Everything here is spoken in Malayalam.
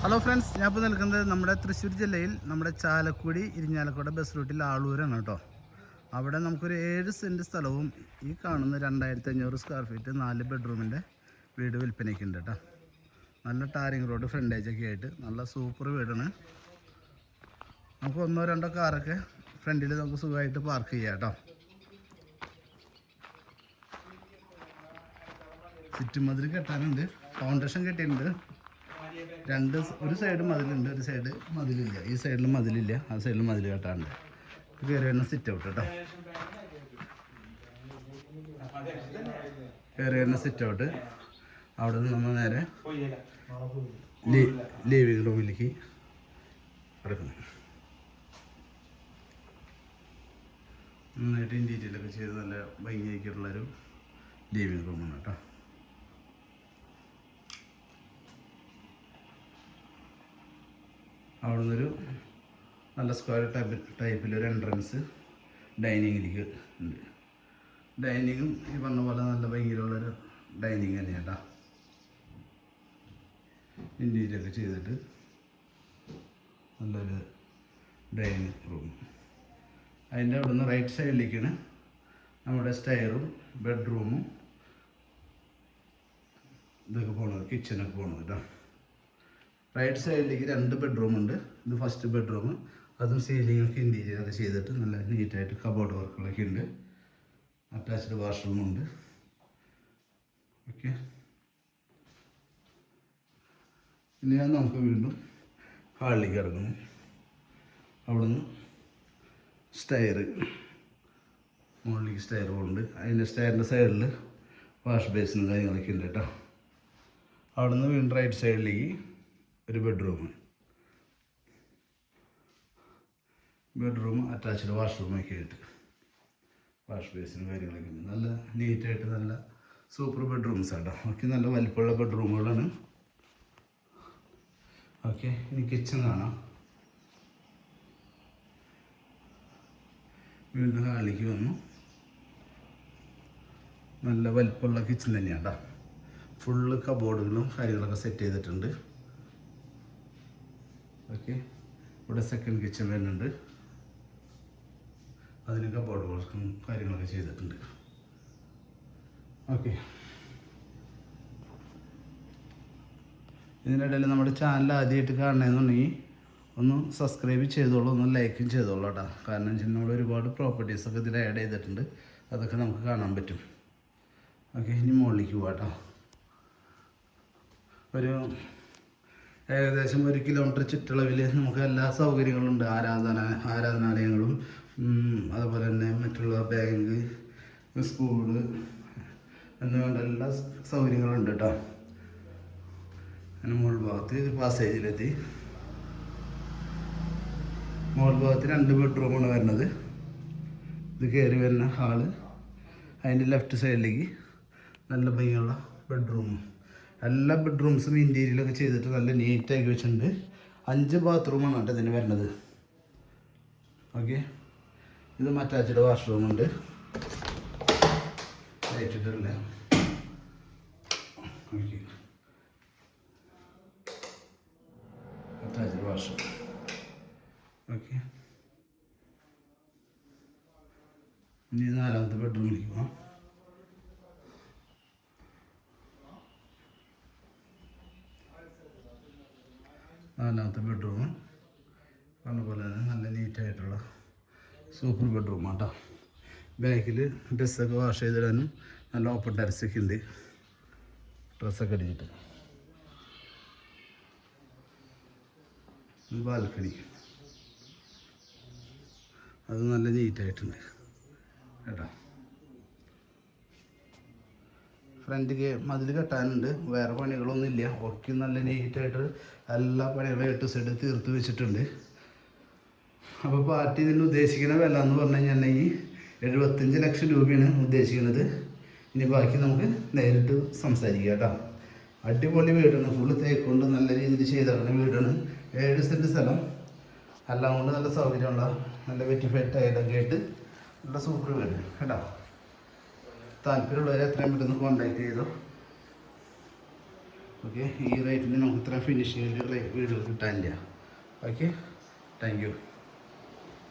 ഹലോ ഫ്രണ്ട്സ്, ഞാൻ ഇപ്പോൾ നിൽക്കുന്നത് നമ്മുടെ തൃശ്ശൂർ ജില്ലയിൽ നമ്മുടെ ചാലക്കുടി ഇരിഞ്ഞാലക്കുട ബസ് റൂട്ടിൽ ആളൂരാണ് കേട്ടോ. അവിടെ നമുക്കൊരു 7 സെൻറ്റ് സ്ഥലവും ഈ കാണുന്ന 2500 സ്ക്വയർ ഫീറ്റ് 4 ബെഡ്റൂമിൻ്റെ വീട് വിൽപ്പനയ്ക്കുണ്ട് കേട്ടോ. നല്ല ടാറിങ് റോഡ് ഫ്രണ്ടേജൊക്കെ ആയിട്ട് നല്ല സൂപ്പർ വീടാണ്. നമുക്ക് 1-2 കാറൊക്കെ ഫ്രണ്ടിൽ നമുക്ക് സുഖമായിട്ട് പാർക്ക് ചെയ്യാം കേട്ടോ. ചുറ്റുമതിൽ കെട്ടാനുണ്ട്, ഫൗണ്ടേഷൻ കെട്ടിയിട്ടുണ്ട്. ഒരു സൈഡ് മതിലുണ്ട്, ഒരു സൈഡ് മതിലില്ല. ഈ സൈഡിൽ മതിലില്ല, ആ സൈഡിൽ മതിൽ കെട്ടാറുണ്ട്. കയറി വരുന്ന സിറ്റ് ഔട്ട് കേട്ടോ. കയറി വരുന്ന സിറ്റ് ഔട്ട്. അവിടെ നിന്ന് നമ്മൾ നേരെ ലിവിങ് റൂമിലേക്ക് കിടക്കുന്നു. നന്നായിട്ട് ഇൻറ്റീരിയലൊക്കെ ചെയ്ത് നല്ല ഭംഗിയായിട്ടുള്ളൊരു ലിവിങ് റൂമാണ് കേട്ടോ. അവിടെ നിന്നൊരു നല്ല സ്ക്വയർ ടൈപ്പിലൊരു എൻട്രൻസ് ഡൈനിങ്ങിലേക്ക് ഉണ്ട്. ഡൈനിങ്ങും ഈ പറഞ്ഞ പോലെ നല്ല ഭംഗിയിലുള്ളൊരു ഡൈനിങ് തന്നെയാണ് കേട്ടോ. ഇൻറ്റീരിയറൊക്കെ ചെയ്തിട്ട് നല്ലൊരു ഡൈനിങ് റൂം. അതിൻ്റെ അവിടെ നിന്ന് റൈറ്റ് സൈഡിലേക്കാണ് നമ്മുടെ സ്റ്റെയറും ബെഡ്റൂമും ഇതൊക്കെ പോണത്, കിച്ചണൊക്കെ പോണത് കേട്ടോ. റൈറ്റ് സൈഡിലേക്ക് 2 ബെഡ്റൂമുണ്ട്. ഇത് ഫസ്റ്റ് ബെഡ്റൂം. അതും സീലിങ്ങൊക്കെ ഇൻറ്റീരിയറൊക്കെ ചെയ്തിട്ട് നല്ല നീറ്റായിട്ട് കബോർഡ് വർക്കുകളൊക്കെ ഉണ്ട്. അറ്റാച്ച്ഡ് വാഷ്റൂമുണ്ട്. ഓക്കെ, ഇനി നമുക്ക് വീണ്ടും ഹാളിലേക്ക് ഇറങ്ങുന്നു. അവിടുന്ന് സ്റ്റെയർ, മുകളിലേക്ക് സ്റ്റെയർ പോകുന്നുണ്ട്. അതിൻ്റെ സ്റ്റെയറിൻ്റെ സൈഡിൽ വാഷ് ബേസിനും കാര്യങ്ങളൊക്കെ ഉണ്ട് കേട്ടോ. അവിടുന്ന് വീണ്ടും റൈറ്റ് സൈഡിലേക്ക് ഒരു ബെഡ്റൂം അറ്റാച്ച്ഡ് വാഷ്റൂമൊക്കെ ആയിട്ട് വാഷ് ബേസിനും കാര്യങ്ങളൊക്കെ ഉണ്ട്. നല്ല നീറ്റായിട്ട് നല്ല സൂപ്പർ ബെഡ്റൂംസ് കേട്ടോ. ഓക്കെ, നല്ല വലിപ്പമുള്ള ബെഡ്റൂമുകളാണ്. ഓക്കെ, ഇനി കിച്ചൺ കാണാം. വീണ്ടും ഹാളിലേക്ക് വന്നു. നല്ല വലിപ്പമുള്ള കിച്ചൺ തന്നെയാണ് കേട്ടോ. ഫുള്ള് കബോർഡുകളും കാര്യങ്ങളൊക്കെ സെറ്റ് ചെയ്തിട്ടുണ്ട്. ഓക്കെ, ഇവിടെ സെക്കൻഡ് കിച്ചൺ വരുന്നുണ്ട്. അതിന് കബോർഡ് വർക്കും കാര്യങ്ങളൊക്കെ ചെയ്തിട്ടുണ്ട്. ഓക്കെ, ഇതിനിടയിൽ നമ്മുടെ ചാനൽ ആദ്യമായിട്ട് കാണണമെന്നുണ്ടെങ്കിൽ ഒന്ന് സബ്സ്ക്രൈബ് ചെയ്തോളൂ, ഒന്ന് ലൈക്കും ചെയ്തോളൂ കേട്ടോ. കാരണം നമ്മൾ ഒരുപാട് പ്രോപ്പർട്ടീസൊക്കെ ഇതിൽ ആഡ് ചെയ്തിട്ടുണ്ട്, അതൊക്കെ നമുക്ക് കാണാൻ പറ്റും. ഓക്കെ, ഇനി മുകളിലേക്ക് പോകാം കേട്ടോ. ഏകദേശം 1 കിലോമീറ്റർ ചുറ്റളവിൽ നമുക്ക് എല്ലാ സൗകര്യങ്ങളും ഉണ്ട്. ആരാധനാലയങ്ങളും അതുപോലെ തന്നെ മറ്റുള്ള ബാങ്ക്, സ്കൂള് എന്ന് വേണ്ട എല്ലാ സൗകര്യങ്ങളും ഉണ്ട് കേട്ടോ. അങ്ങനെ മുകൾ ഭാഗത്ത് പാസേജിലെത്തി. മുകൾ ഭാഗത്ത് 2 ബെഡ്റൂമാണ് വരുന്നത്. ഇത് കയറി വരുന്ന ഹാള്. അതിൻ്റെ ലെഫ്റ്റ് സൈഡിലേക്ക് നല്ല ഭംഗിയുള്ള ബെഡ്റൂമും. എല്ലാ ബെഡ്റൂംസും ഇൻറ്റീരിയലൊക്കെ ചെയ്തിട്ട് നല്ല നീറ്റാക്കി വെച്ചിട്ടുണ്ട്. 5 ബാത്റൂമാണ് കേട്ടോ ഇതിന് വരുന്നത്. ഓക്കെ, ഇത് അറ്റാച്ച്ഡ് വാഷ്റൂമുണ്ട്. ലൈറ്റിട്ടില്ല. Okay, attached washroom. ഓക്കെ, ഇനി 4ാമത്തെ ബെഡ്റൂമിലേക്ക് പോകാം. നാലാമത്തെ ബെഡ്റൂം അതുപോലെ തന്നെ നല്ല നീറ്റായിട്ടുള്ള സൂപ്പർ ബെഡ്റൂമാണ് കേട്ടോ. ബാക്കിൽ ഡ്രസ്സൊക്കെ വാഷ് ചെയ്തിടാനും നല്ല ഓപ്പൺ ടെറസൊക്കെ ഉണ്ട്. ഡ്രസ്സൊക്കെ അടിച്ചിട്ട് ബാൽക്കണി, അത് നല്ല നീറ്റായിട്ടുണ്ട് കേട്ടോ. ഫ്രണ്ടിക്ക് മതിൽ കെട്ടാനുണ്ട്, വേറെ പണികളൊന്നും ഇല്ല. ഒക്കെ നല്ല നീറ്റായിട്ട് എല്ലാ പണികളും 8 സൈഡ് തീർത്ത് വെച്ചിട്ടുണ്ട്. അപ്പോൾ പാർട്ടി ഇതിന് ഉദ്ദേശിക്കുന്ന വില എന്ന് പറഞ്ഞു കഴിഞ്ഞിട്ടുണ്ടെങ്കിൽ 75 ലക്ഷം രൂപയാണ് ഉദ്ദേശിക്കുന്നത്. ഇനി ബാക്കി നമുക്ക് നേരിട്ട് സംസാരിക്കാം കേട്ടോ. അടിപൊളി വീടാണ്, ഫുള്ള് തേക്കൊണ്ട് നല്ല രീതിയിൽ ചെയ്താണ് വീടാണ്. 7 സെൻറ്റ് സ്ഥലം, എല്ലാം കൊണ്ട് നല്ല സൗകര്യമുള്ള നല്ല വെറ്റിഫൈഡ് ടൈലൊക്കെ ആയിട്ട് നല്ല സൂപ്പർ വീട് കേട്ടോ. താല്പര്യമുള്ളവരെ എത്രയും പെട്ടെന്ന് കോൺടാക്ട് ചെയ്തോ. ഓക്കെ, ഈ റേറ്റിന് നമുക്ക് ഇത്ര ഫിനിഷിങ്ങിൽ വീടുകൾ കിട്ടാനില്ല. Okay, thank you.